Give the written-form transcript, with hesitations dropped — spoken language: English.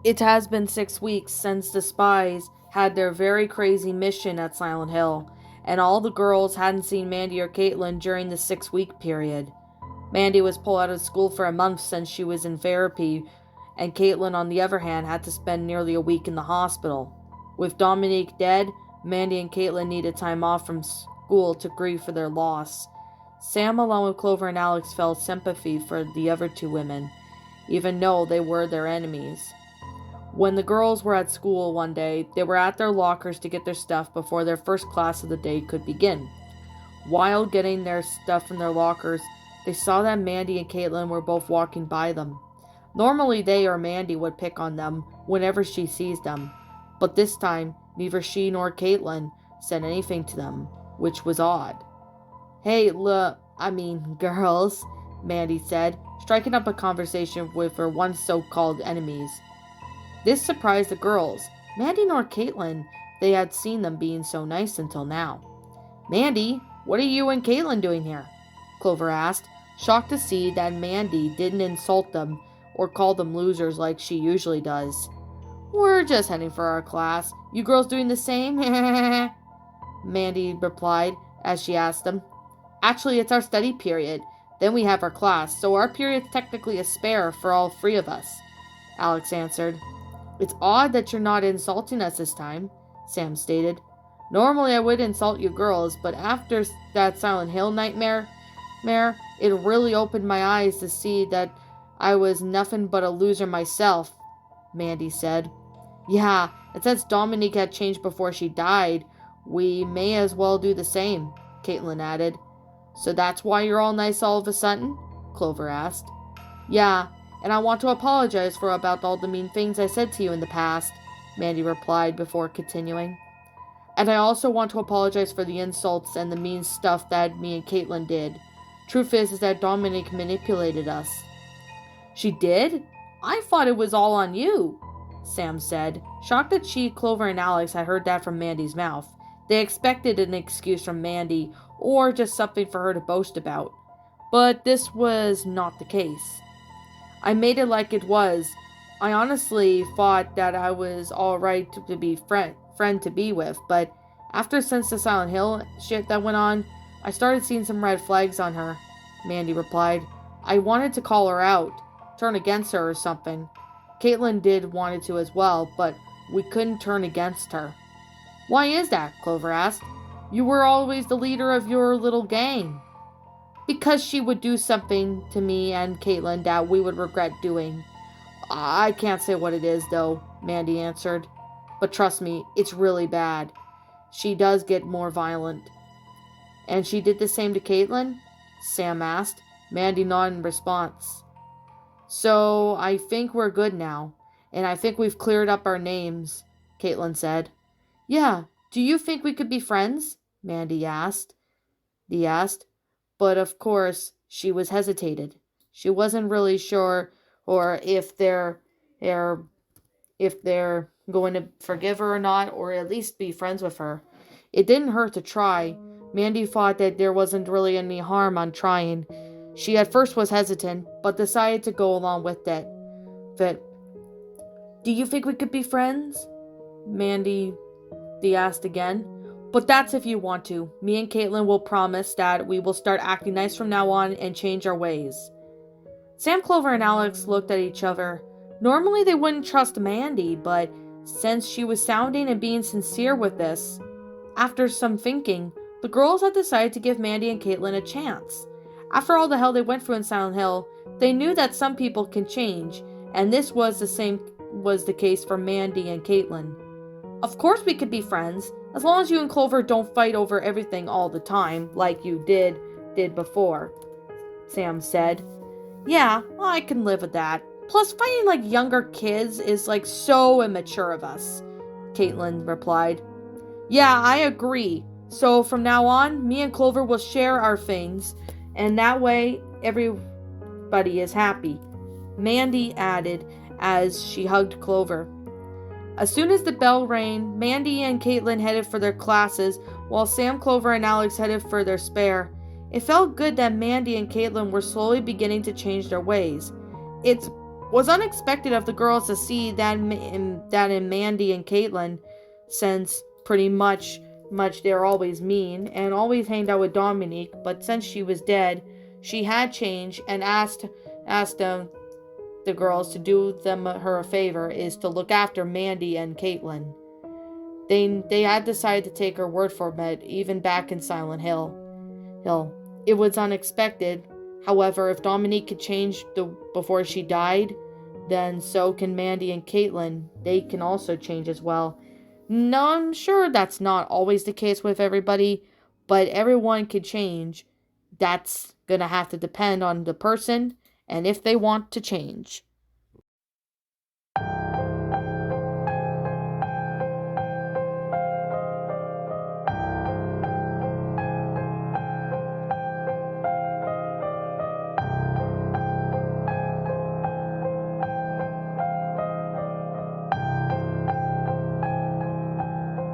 It has been 6 weeks since the Spies had their very crazy mission at Silent Hill, and all the girls hadn't seen Mandy or Caitlin during the 6 week period. Mandy was pulled out of school for a month since she was in therapy, and Caitlin, on the other hand, had to spend nearly a week in the hospital. With Dominique dead, Mandy and Caitlin needed time off from school to grieve for their loss. Sam, along with Clover and Alex, felt sympathy for the other two women, even though they were their enemies. When the girls were at school one day, they were at their lockers to get their stuff before their first class of the day could begin. While getting their stuff from their lockers, they saw that Mandy and Caitlin were both walking by them. Normally, they or Mandy would pick on them whenever she sees them, but this time, neither she nor Caitlin said anything to them, which was odd. Hey, girls, Mandy said, striking up a conversation with her once so-called enemies. This surprised the girls. Mandy nor Caitlin, they had seen them being so nice until now. Mandy, what are you and Caitlin doing here? Clover asked, shocked to see that Mandy didn't insult them or call them losers like she usually does. We're just heading for our class. You girls doing the same? Mandy replied as she asked them. Actually, it's our study period. Then we have our class, so our period's technically a spare for all three of us, Alex answered. It's odd that you're not insulting us this time, Sam stated. Normally I would insult you girls, but after that Silent Hill nightmare, it really opened my eyes to see that I was nothing but a loser myself, Mandy said. Yeah, and since Dominique had changed before she died, we may as well do the same, Caitlin added. So that's why you're all nice all of a sudden? Clover asked. Yeah, and I want to apologize for about all the mean things I said to you in the past, Mandy replied before continuing. And I also want to apologize for the insults and the mean stuff that me and Caitlin did. Truth is that Dominique manipulated us. She did? I thought it was all on you, Sam said, shocked that she, Clover, and Alex had heard that from Mandy's mouth. They expected an excuse from Mandy, or just something for her to boast about. But this was not the case. I made it like it was. I honestly thought that I was alright to be friend to be with, but since the Silent Hill shit that went on, I started seeing some red flags on her, Mandy replied. I wanted to call her out, turn against her or something. Caitlin wanted to as well, but we couldn't turn against her. Why is that? Clover asked. You were always the leader of your little gang. Because she would do something to me and Caitlin that we would regret doing. I can't say what it is, though, Mandy answered. But trust me, it's really bad. She does get more violent. And she did the same to Caitlin? Sam asked. Mandy nodded in response. So, I think we're good now. And I think we've cleared up our names, Caitlin said. Yeah, do you think we could be friends? Mandy asked. But of course, she was hesitated. She wasn't really sure or if they're going to forgive her or not, or at least be friends with her. It didn't hurt to try. Mandy thought that there wasn't really any harm on trying. She at first was hesitant, but decided to go along with it. Do you think we could be friends? Mandy asked again. But that's if you want to. Me and Caitlin will promise that we will start acting nice from now on and change our ways. Sam, Clover, and Alex looked at each other. Normally they wouldn't trust Mandy, but since she was sounding and being sincere with this, after some thinking, the girls had decided to give Mandy and Caitlin a chance. After all the hell they went through in Silent Hill, they knew that some people can change, and this was the case for Mandy and Caitlin. Of course we could be friends, as long as you and Clover don't fight over everything all the time, like you did before, Sam said. Yeah, I can live with that. Plus, fighting like younger kids is like so immature of us, Caitlin replied. Yeah, I agree. So from now on, me and Clover will share our things, and that way everybody is happy, Mandy added as she hugged Clover. As soon as the bell rang, Mandy and Caitlin headed for their classes, while Sam, Clover, and Alex headed for their spare. It felt good that Mandy and Caitlin were slowly beginning to change their ways. It's was unexpected of the girls to see that in Mandy and Caitlin, since pretty much they're always mean and always hanged out with Dominique. But since she was dead, she had changed and asked the girls to do them her a favor, is to look after Mandy and Caitlin. They had decided to take her word for it, even back in Silent Hill. It was unexpected. However, if Dominique could change before she died, then so can Mandy and Caitlin. They can also change as well. No, I'm sure that's not always the case with everybody, but everyone could change. That's gonna have to depend on the person and if they want to change.